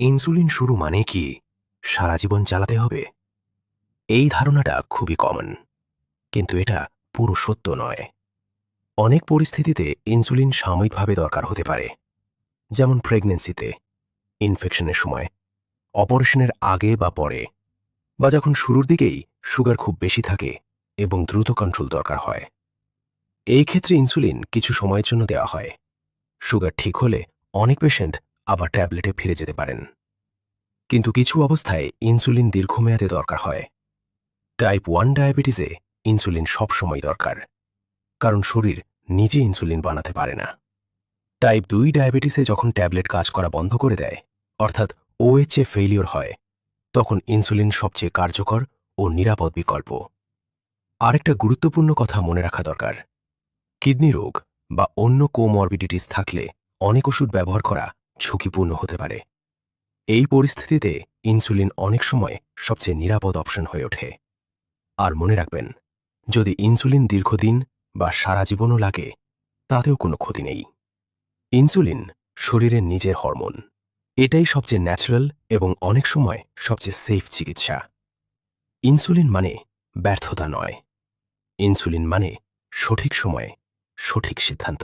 Insulin শুরু মানে কি সারা জীবন চালাতে হবে? এই ধারণাটা খুবই কমন, কিন্তু এটা পুরো সত্য নয়। অনেক পরিস্থিতিতে ইনসুলিন সাময়িকভাবে দরকার হতে পারে, যেমন প্রেগন্যান্সিতে, ইনফেকশনের সময়, অপারেশনের আগে বা পরে, বা যখন শুরুর দিকেই সুগার খুব বেশি থাকে এবং দ্রুত কন্ট্রোল দরকার হয়। এই ক্ষেত্রে ইনসুলিন কিছু সময়ের জন্য দেওয়া হয়। সুগার ঠিক হলে অনেক পেশেন্ট আবার ট্যাবলেটে ফিরে যেতে পারেন। কিন্তু কিছু অবস্থায় ইনসুলিন দীর্ঘমেয়াদে দরকার হয়। টাইপ 1 ডায়াবেটিসে ইনসুলিন সবসময় দরকার, কারণ শরীর নিজে ইনসুলিন বানাতে পারে না। টাইপ 2 ডায়াবেটিসে যখন ট্যাবলেট কাজ করা বন্ধ করে দেয়, অর্থাৎ ওএইচএ ফেইলিওর হয়, তখন ইনসুলিন সবচেয়ে কার্যকর ও নিরাপদ বিকল্প। আরেকটা গুরুত্বপূর্ণ কথা মনে রাখা দরকার, কিডনি রোগ বা অন্য কোমরবিডিটিস থাকলে অনেক ওষুধ ব্যবহার করা ঝুঁকিপূর্ণ হতে পারে। এই পরিস্থিতিতে ইনসুলিন অনেক সময় সবচেয়ে নিরাপদ অপশন হয়ে ওঠে। আর মনে রাখবেন, যদি ইনসুলিন দীর্ঘদিন বা সারা জীবনও লাগে, তাতেও কোনো ক্ষতি নেই। ইনসুলিন শরীরের নিজের হরমোন। এটাই সবচেয়ে ন্যাচারাল এবং অনেক সময় সবচেয়ে সেফ চিকিৎসা। ইনসুলিন মানে ব্যর্থতা নয়, ইনসুলিন মানে সঠিক সময়ে সঠিক সিদ্ধান্ত।